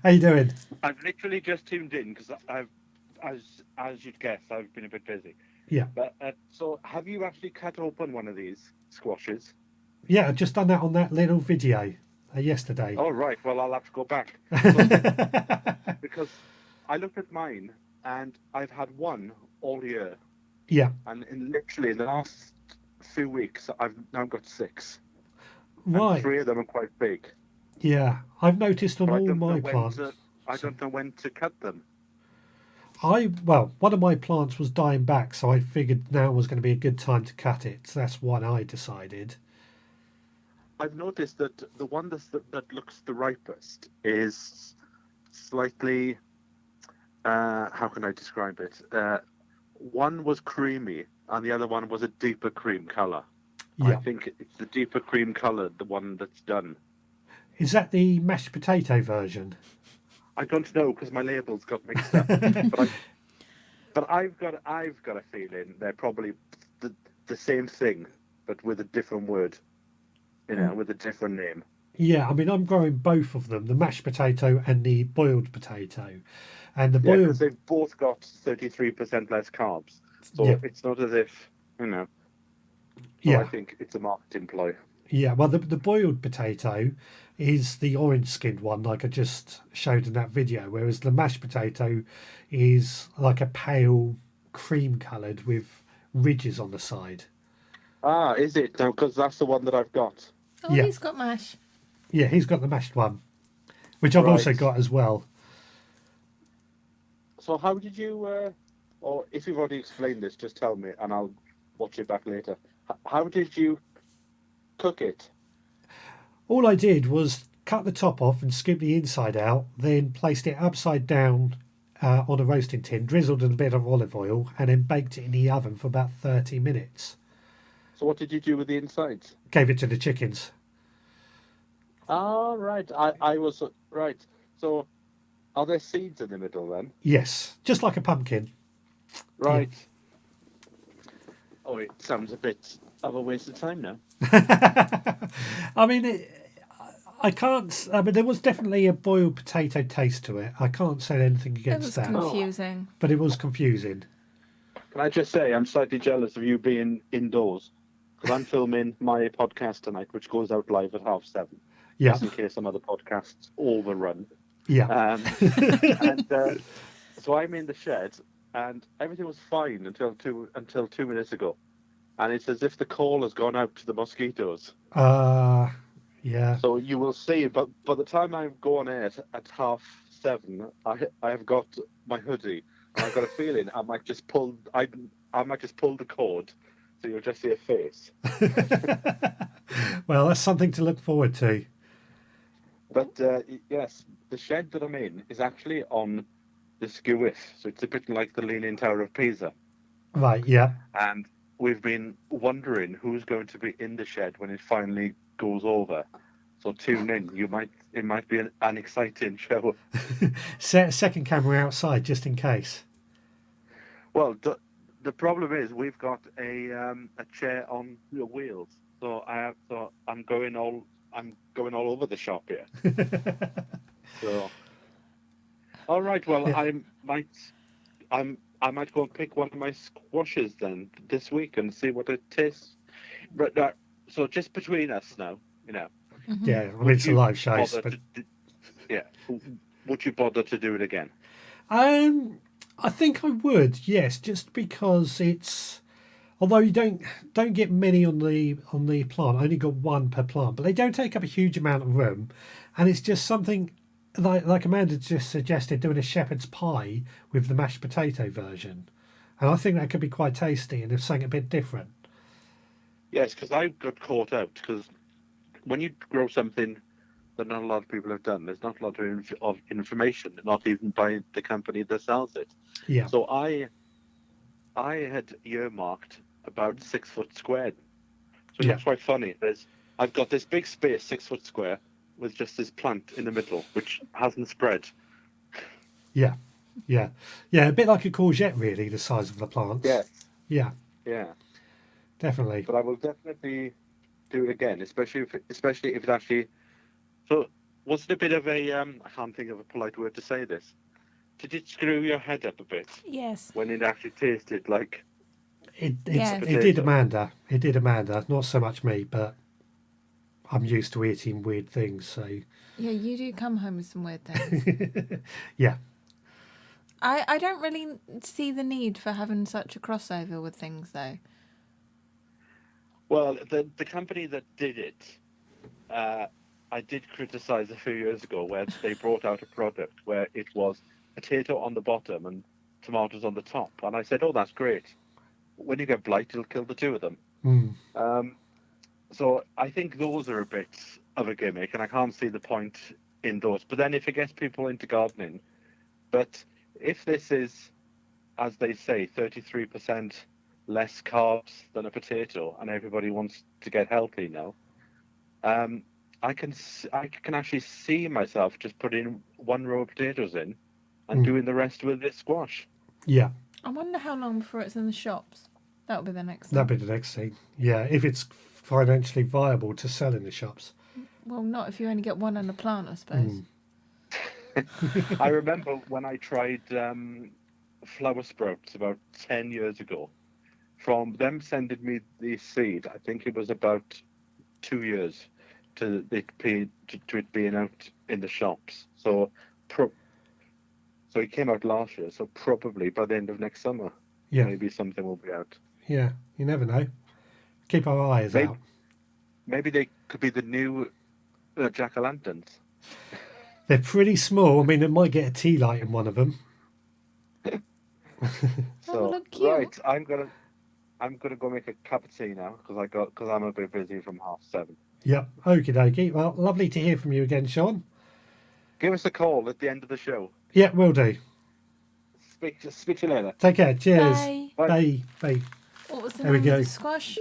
How you doing? I've literally just tuned in because as you'd guess, I've been a bit busy. Yeah. But so, have you actually cut open one of these squashes? Yeah, I've just done that on that little video yesterday. Oh, right. Well, I'll have to go back. Because I looked at mine and I've had one all year. Yeah. And literally in the last few weeks, I've now got 6. Right. And 3 of them are quite big. Yeah. I've noticed on But all my plants. I don't know when to cut them. One of my plants was dying back, so I figured now was going to be a good time to cut it. So that's what I decided. I've noticed that the one that looks the ripest is slightly. How can I describe it? One was creamy, and the other one was a deeper cream color. I Yeah. think it's the deeper cream color, the one that's done. Is that the mashed potato version? I don't know because my labels got mixed up. but I've got a feeling they're probably the same thing, but with a different word. With a different name. Yeah, I mean, I'm growing both of them, the mashed potato and the boiled potato. And the Yeah, boiled, because they've both got 33% less carbs. So yeah, it's not as if, So yeah, I think it's a marketing ploy. yeah. Well, the boiled potato is the orange skinned one, like I just showed in that video, whereas the mashed potato is like a pale cream coloured with ridges on the side. Ah, is it? No, because that's the one that I've got. Oh, Yeah. he's got mash. Yeah, he's got the mashed one, which I've also Right. got as well. So how did you, or if you've already explained this, just tell me and I'll watch it back later. How did you cook it? All I did was cut the top off and scoop the inside out, then placed it upside down on a roasting tin, drizzled in a bit of olive oil, and then baked it in the oven for about 30 minutes. So what did you do with the insides? Gave it to the chickens. Ah, right. I was right. So are there seeds in the middle then? Yes, just like a pumpkin. Right. Oh, it sounds a bit of a waste of time now. I mean, I can't. I mean, there was definitely a boiled potato taste to it. I can't say anything It against was that, confusing. but it was confusing. Can I just say I'm slightly jealous of you being indoors because I'm filming my podcast tonight, which goes out live at 7:30. Yeah, Just in case some other podcasts overrun. yeah, And so I'm in the shed, and everything was fine until 2 minutes ago, and it's as if the call has gone out to the mosquitoes. yeah. So you will see, but by the time I go on air at 7:30, I have got my hoodie, and I've got a feeling I might just pull the cord, so you'll just see a face. Well, that's something to look forward to. But yes, the shed that I'm in is actually on the Skewiff, so it's a bit like the Leaning Tower of Pisa. Right, yeah. And we've been wondering who's going to be in the shed when it finally goes over. So tune in. It might be an exciting show. Set a second camera outside just in case. Well, the problem is we've got a chair on wheels, so I'm going all over the shop here. So, all right. Well, Yeah. I might go and pick one of my squashes then this week and see what it tastes. But so just between us now, Mhm. Yeah, I mean, it's a live show. bother But yeah, would you bother to do it again? I think I would, yes, just because it's. Although you don't get many on the plant, I only got one per plant, but they don't take up a huge amount of room, and it's just something like Amanda just suggested, doing a shepherd's pie with the mashed potato version, and I think that could be quite tasty and it's something a bit different. Yes, because I got caught out because when you grow something that not a lot of people have done, there's not a lot of information, not even by the company that sells it. Yeah, So I had earmarked about 6 foot squared. So Yeah. it's quite funny. I've got this big space, 6 foot square, with just this plant in the middle, which hasn't spread. yeah, yeah, yeah. A bit like a courgette, really, the size of the plants. Yes. Yeah, Yeah. definitely. But I will definitely do it again, especially if it actually. So was it a bit of a I can't think of a polite word to say this. Did it screw your head up a bit Yes. when it actually tasted like Yes. It did Amanda. It did Amanda. Not so much me, but I'm used to eating weird things. So Yeah, you do come home with some weird things. yeah, I don't really see the need for having such a crossover with things, though. Well, the company that did it, I did criticize a few years ago where they brought out a product where it was potato on the bottom and tomatoes on the top. And I said, oh, that's great. When you get blight, it'll kill the two of them. So I think those are a bit of a gimmick, and I can't see the point in those. But then if it gets people into gardening, but if this is, as they say, 33% less carbs than a potato, and everybody wants to get healthy now, I can actually see myself just putting one row of potatoes in and doing the rest with this squash. Yeah. I wonder how long before it's in the shops. That'll be the next thing. That'd be the next thing. Yeah, if it's financially viable to sell in the shops. Well, not if you only get one on a plant, I suppose. I remember when I tried flower sprouts about 10 years ago. From them sending me the seed, I think it was about 2 years to it being out in the shops. So it came out last year, so probably by the end of next summer, maybe something will be out. Yeah, you never know. Keep our eyes out. Maybe they could be the new jack-o'-lanterns. They're pretty small. I mean, it might get a tea light in one of them. So, look cute. right, I'm gonna go make a cup of tea now because I'm a bit busy from 7:30. Yep. Okie dokie. Well, lovely to hear from you again, Sean. Give us a call at the end of the show. Yeah, will do. Speak to you later. Take care. Cheers. Bye. Bye. What was the There we name of go. the squash?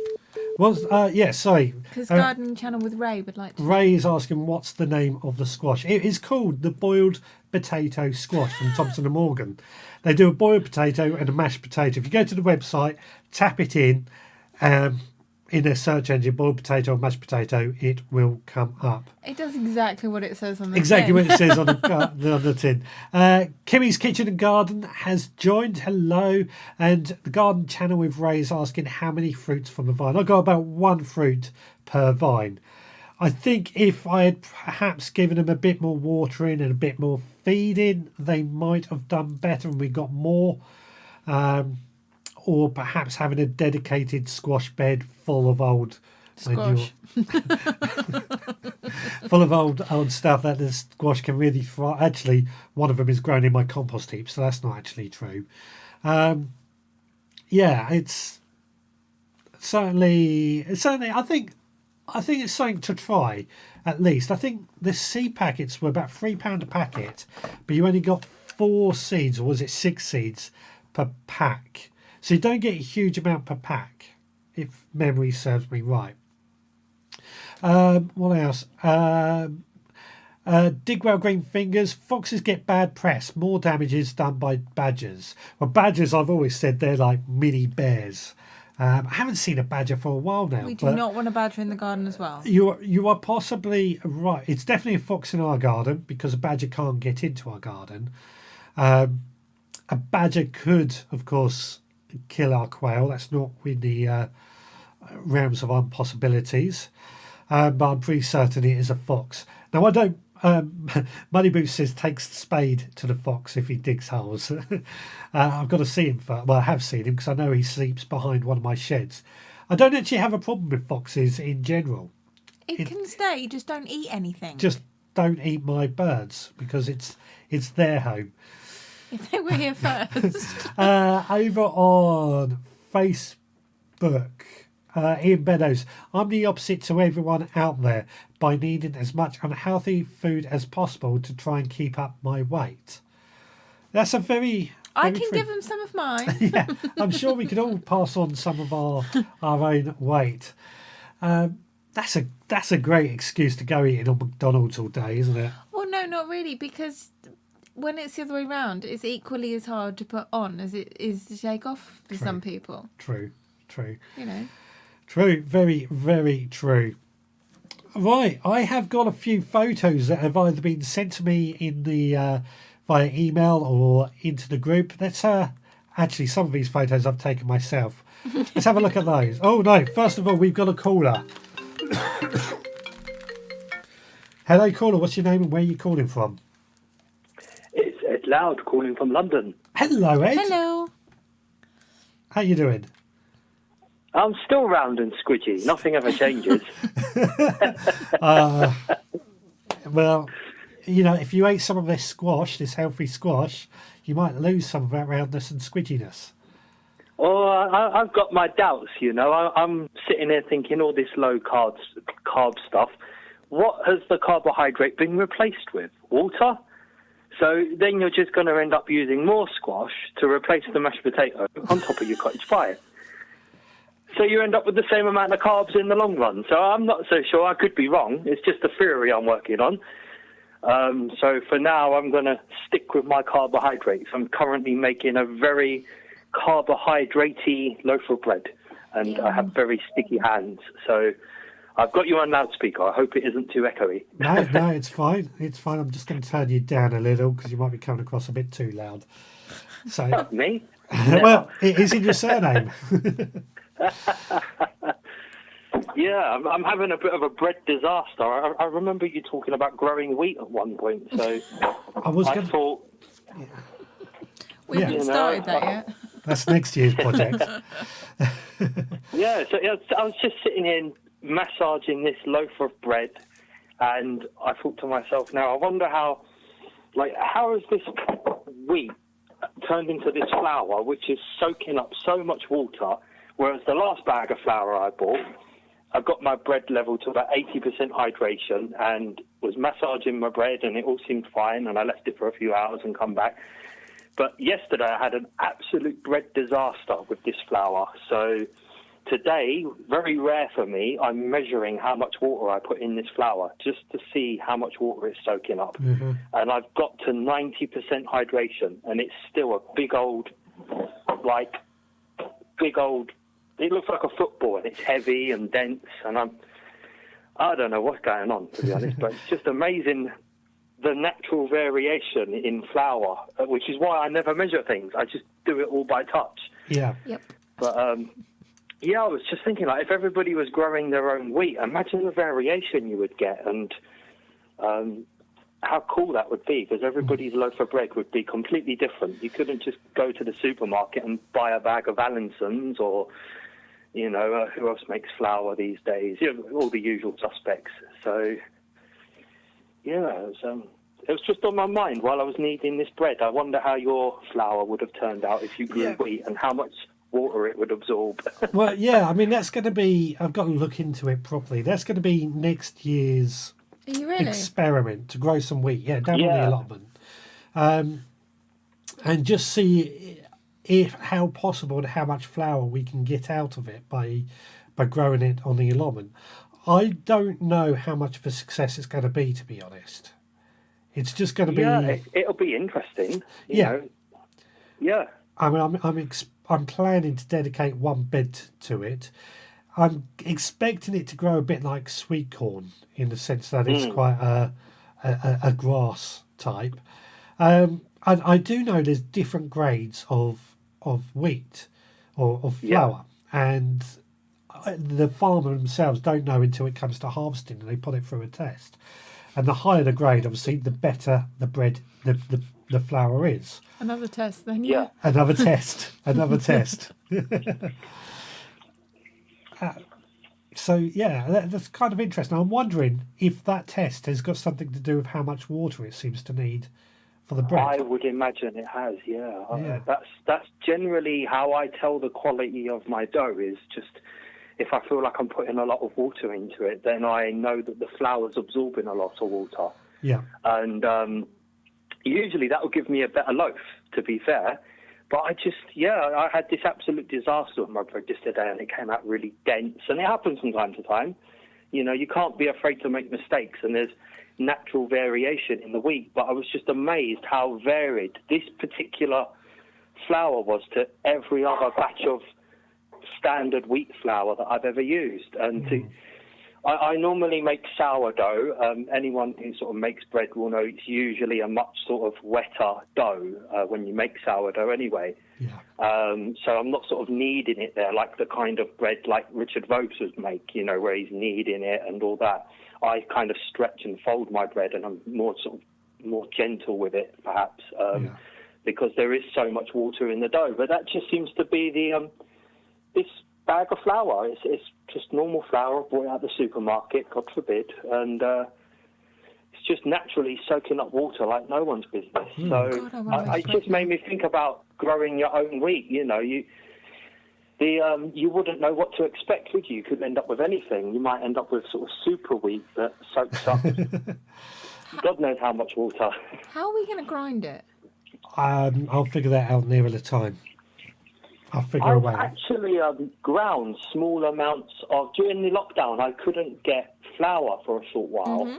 Sorry. Because Gardening Channel with Ray would like to. Ray is asking what's the name of the squash. It is called the boiled potato squash from Thompson and Morgan. They do a boiled potato and a mashed potato. If you go to the website, tap it in their search engine, boiled potato or mashed potato, it will come up. It does exactly what it says on the Exactly tin. what it says on the tin. Kimmy's Kitchen and Garden has joined. Hello. And the Garden Channel with Ray is asking how many fruits from the vine. I got about one fruit per vine. I think if I had perhaps given them a bit more watering and a bit more feeding, they might have done better and we got more. Or perhaps having a dedicated squash bed full of old Squash. full of old stuff that the squash can really thrive. Actually, one of them is grown in my compost heap, so that's not actually true. It's certainly. I think it's something to try. At least I think the seed packets were about £3 a packet, but you only got 4 seeds, or was it 6 seeds per pack? So you don't get a huge amount per pack, if memory serves me right. What else? Digwell Green Fingers. Foxes get bad press. More damage is done by badgers. Well, badgers, I've always said they're like mini bears. I haven't seen a badger for a while now. We do not want a badger in the garden as well. You are possibly right. It's definitely a fox in our garden because a badger can't get into our garden. A badger could, of course, kill our quail. That's not in the realms of impossibilities. But I'm pretty certain it is a fox. Now, I don't... Muddy Boots says takes the spade to the fox if he digs holes. I've got to see him first. Well, I have seen him because I know he sleeps behind one of my sheds. I don't actually have a problem with foxes in general. It can stay, just don't eat anything. Just don't eat my birds because it's their home. If they were here first. Over on Facebook, Ian Beddoes, I'm the opposite to everyone out there by needing as much unhealthy food as possible to try and keep up my weight. That's a very I can give him some of mine. Yeah, I'm sure we could all pass on some of our own weight. That's a great excuse to go eating on McDonald's all day, isn't it? Well, no, not really, because when it's the other way around, it's equally as hard to put on as it is to take off for some people. True. You know. True, very, very true. Right, I have got a few photos that have either been sent to me in the via email or into the group. Let's actually, some of these photos I've taken myself. Let's have a look at those. Oh no! First of all, we've got a caller. Hello, caller. What's your name and where are you calling from? It's Ed Loud calling from London. Hello, Ed. Hello. How you doing? I'm still round and squidgy. Nothing ever changes. Well, you know, if you ate some of this squash, this healthy squash, you might lose some of that roundness and squidginess. Oh, I've got my doubts, you know. I'm sitting there thinking all this low carb stuff. What has the carbohydrate been replaced with? Water? So then you're just going to end up using more squash to replace the mashed potato on top of your cottage pie. So you end up with the same amount of carbs in the long run. So I'm not so sure. I could be wrong. It's just a theory I'm working on. So for now, I'm going to stick with my carbohydrates. I'm currently making a very carbohydrate-y loaf of bread, and I have very sticky hands. So I've got you on loudspeaker. I hope it isn't too echoey. No, it's fine. It's fine. I'm just going to turn you down a little because you might be coming across a bit too loud. So Me? well, it is in your surname. Yeah, I'm having a bit of a bread disaster. I remember you talking about growing wheat at one point, so I thought... We haven't started that yet. That's next year's project. Yeah, so I was just sitting here massaging this loaf of bread, and I thought to myself, now I wonder how has this wheat turned into this flour, which is soaking up so much water, whereas the last bag of flour I bought, I got my bread level to about 80% hydration and was massaging my bread, and it all seemed fine, and I left it for a few hours and come back. But yesterday I had an absolute bread disaster with this flour. So today, very rare for me, I'm measuring how much water I put in this flour just to see how much water it's soaking up. Mm-hmm. And I've got to 90% hydration, and it's still a big old, it looks like a football, and it's heavy and dense, and I don't know what's going on, to be honest, but it's just amazing the natural variation in flour, which is why I never measure things. I just do it all by touch. Yeah. Yep. But, I was just thinking, if everybody was growing their own wheat, imagine the variation you would get, and how cool that would be, because everybody's loaf of bread would be completely different. You couldn't just go to the supermarket and buy a bag of Allinsons or, who else makes flour these days? All the usual suspects. So, yeah, it was just on my mind while I was kneading this bread. I wonder how your flour would have turned out if you grew wheat, and how much water it would absorb. Well, yeah, I mean, that's going to be, I've got to look into it properly. That's going to be next year's experiment to grow some wheat. Yeah, down on the allotment. And just see how possible and how much flour we can get out of it by growing it on the allotment. I don't know how much of a success it's going to be, to be honest. It's just going to be... Yeah, it'll be interesting. You know. Yeah. I mean, I'm planning to dedicate one bed to it. I'm expecting it to grow a bit like sweet corn, in the sense that it's quite a grass type. And I do know there's different grades of wheat or of flour, and the farmer themselves don't know until it comes to harvesting, and they put it through a test. And the higher the grade, obviously, the better the bread, the flour is. Another test, then. Yeah. Another test. Another test. So yeah, that's kind of interesting. I'm wondering if that test has got something to do with how much water it seems to need for the bread. I would imagine it has. Yeah. That's generally how I tell the quality of my dough. Is just, if I feel like I'm putting a lot of water into it, then I know that the flour's absorbing a lot of water. Yeah. And usually that will give me a better loaf, to be fair. But I had this absolute disaster with my bread yesterday, and it came out really dense. And it happens from time to time. You can't be afraid to make mistakes, and there's natural variation in the wheat. But I was just amazed how varied this particular flour was to every other batch of standard wheat flour that I've ever used. And I normally make sourdough. Anyone who sort of makes bread will know it's usually a much sort of wetter dough when you make sourdough anyway. Yeah. So I'm not sort of kneading it there like the kind of bread like Richard Vobes would make, where he's kneading it and all that. I kind of stretch and fold my bread, and I'm more gentle with it, perhaps, because there is so much water in the dough. But that just seems to be this bag of flour. It's just normal flour bought out of the supermarket, God forbid, and it's just naturally soaking up water like no one's business. So God, it just made me think about growing your own wheat. You know, you wouldn't know what to expect, would you? You could end up with anything. You might end up with sort of super wheat that soaks up God knows how much water. How are we going to grind it? I'll figure that out nearer the time. I'll figure a I've way. actually ground small amounts of, during the lockdown, I couldn't get flour for a short while. Mm-hmm.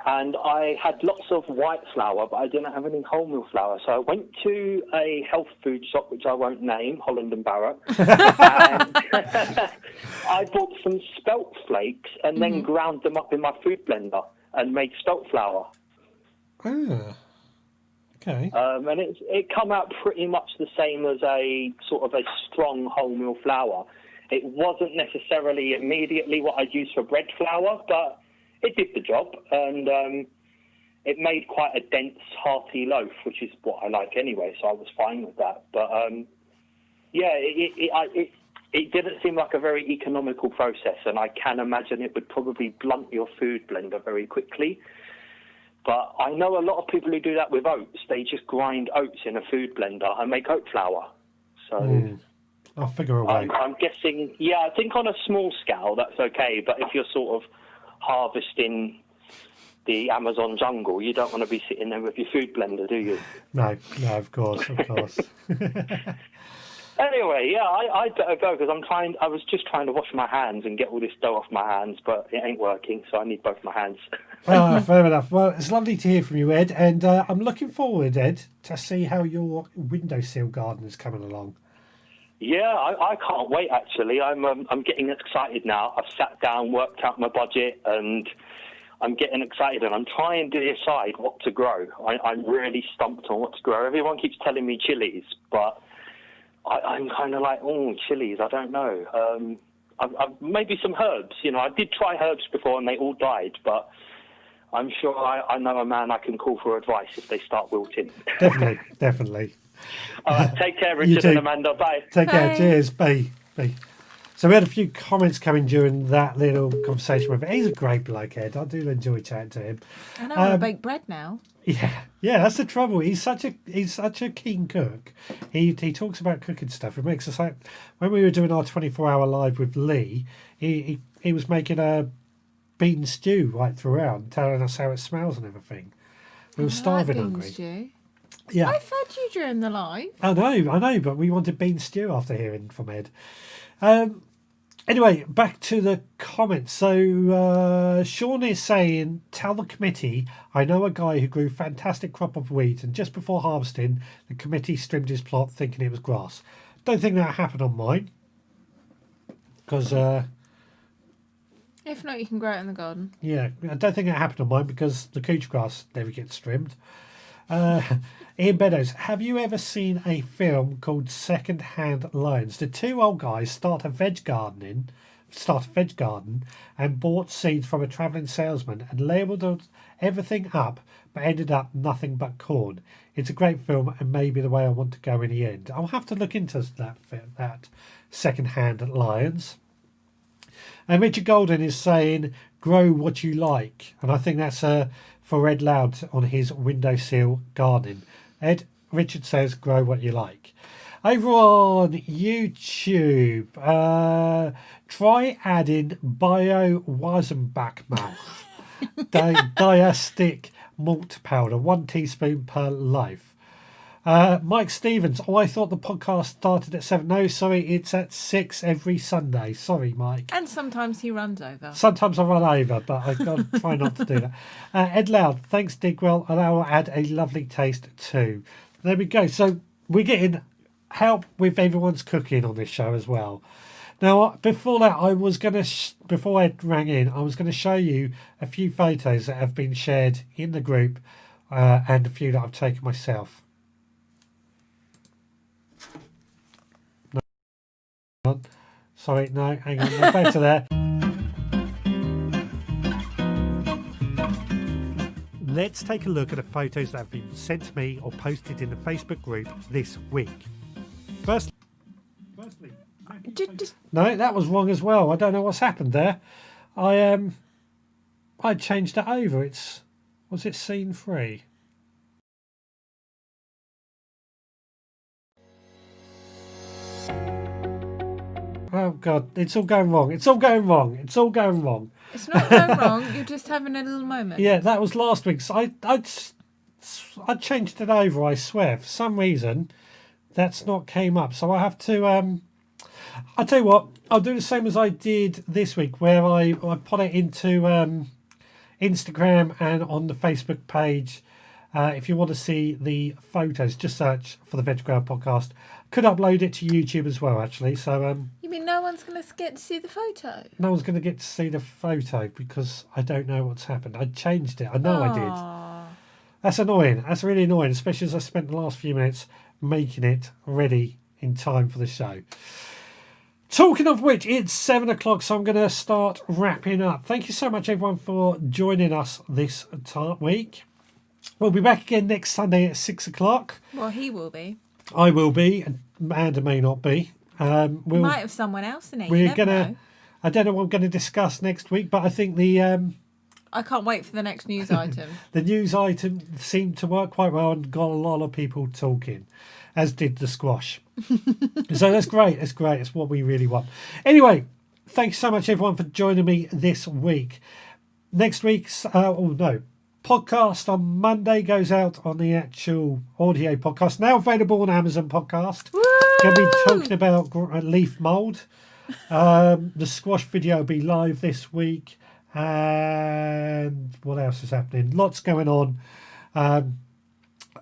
And I had lots of white flour, but I didn't have any wholemeal flour. So I went to a health food shop, which I won't name, Holland and Barrett. And I bought some spelt flakes and then ground them up in my food blender and made spelt flour. Ah, okay. And it come out pretty much the same as a sort of a strong wholemeal flour. It wasn't necessarily immediately what I'd use for bread flour, but it did the job, and it made quite a dense, hearty loaf, which is what I like anyway, so I was fine with that. But, yeah, it didn't seem like a very economical process, and I can imagine it would probably blunt your food blender very quickly. But I know a lot of people who do that with oats. They just grind oats in a food blender and make oat flour. So I'll figure a way. I'm guessing, yeah, I think on a small scale that's okay, but if you're sort of harvesting the Amazon jungle, you don't want to be sitting there with your food blender, do you? No, of course. Anyway, yeah, I better go because I was just trying to wash my hands and get all this dough off my hands, but it ain't working, so I need both my hands. Fair enough. Well, it's lovely to hear from you, Ed, and I'm looking forward, Ed, to see how your windowsill garden is coming along. Yeah, I can't wait, actually. I'm getting excited now. I've sat down, worked out my budget, and I'm getting excited, and I'm trying to decide what to grow. I'm really stumped on what to grow. Everyone keeps telling me chilies, but I'm kind of like, chilies, I don't know. I've maybe some herbs. You know, I did try herbs before, and they all died, but I'm sure I know a man I can call for advice if they start wilting. Definitely. All right, take care, Richard and Amanda. Bye. Take care. Bye. Cheers. Bye. So we had a few comments coming during that little conversation with him. He's a great bloke, Ed. I do enjoy chatting to him. I know how to bake bread now. Yeah, that's the trouble. He's such a keen cook. He talks about cooking stuff. It makes us like when we were doing our 24-hour live with Lee, he was making a bean stew right throughout and telling us how it smells and everything. We were starving hungry. Stew. Yeah. I fed you during the live. I know, but we wanted bean stew after hearing from Ed. Anyway, back to the comments. So Sean is saying, tell the committee, I know a guy who grew fantastic crop of wheat, and just before harvesting, the committee trimmed his plot thinking it was grass. Don't think that happened on mine. Because, If not, you can grow it in the garden. yeah, I don't think that happened on mine because the couch grass never gets trimmed. Ian Beddoes, have you ever seen a film called Second Hand Loans? The two old guys start a veg garden and bought seeds from a travelling salesman and labelled everything up but ended up nothing but corn. It's a great film and maybe the way I want to go in the end. I'll have to look into that Second Hand Lions. And Richard Golden is saying, grow what you like. And I think that's for Ed Loud on his windowsill gardening. Richard says, grow what you like. Over on YouTube, try adding bio-Weizenbach mouth, diastic malt powder, 1 teaspoon per loaf. Mike Stevens, I thought the podcast started at 7. No, sorry, it's at 6 every Sunday. Sorry, Mike. And sometimes he runs over. Sometimes I run over, but I've got to try not to do that. Ed Loud, thanks, Digwell, and I will add a lovely taste too. There we go. So we're getting help with everyone's cooking on this show as well. Now, before that, I was going to, before Ed rang in, I was going to show you a few photos that have been shared in the group and a few that I've taken myself. Sorry, no, hang on, no photo there. Let's take a look at the photos that have been sent to me or posted in the Facebook group this week. Firstly, no, that was wrong as well. I don't know what's happened there. I changed it over. It's Was it scene 3? Oh God, it's all going wrong. It's all going wrong. It's all going wrong. It's not going wrong. You're just having a little moment. Yeah, that was last week's. I changed it over. I swear. For some reason, that's not came up. So I have to. I'll tell you what. I'll do the same as I did this week, where I put it into Instagram and on the Facebook page. If you want to see the photos, just search for the Veg Ground Podcast. Could upload it to YouTube as well, actually. So You mean no one's going to get to see the photo? no one's going to get to see the photo because I don't know what's happened. I changed it. I know I did. That's annoying. That's really annoying, especially as I spent the last few minutes making it ready in time for the show. Talking of which, it's 7 o'clock, so I'm going to start wrapping up. Thank you so much, everyone, for joining us this week. We'll be back again next Sunday at 6 o'clock. Well, he will be. I will be, and Amanda may not be. We might have someone else in it. We're gonna. I don't know what we're going to discuss next week, but I think the I can't wait for the next news item. the news item seemed to work quite well and got a lot of people talking, as did the squash. So that's great. That's great. It's what we really want. Anyway, thanks so much, everyone, for joining me this week. Next week's podcast on Monday goes out on the actual audio podcast, now available on Amazon Podcast. Going to be talking about leaf mould. The squash video will be live this week, and what else is happening? Lots going on, and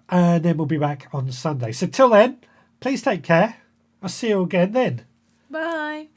then we'll be back on Sunday. So till then, please take care. I'll see you again then. Bye.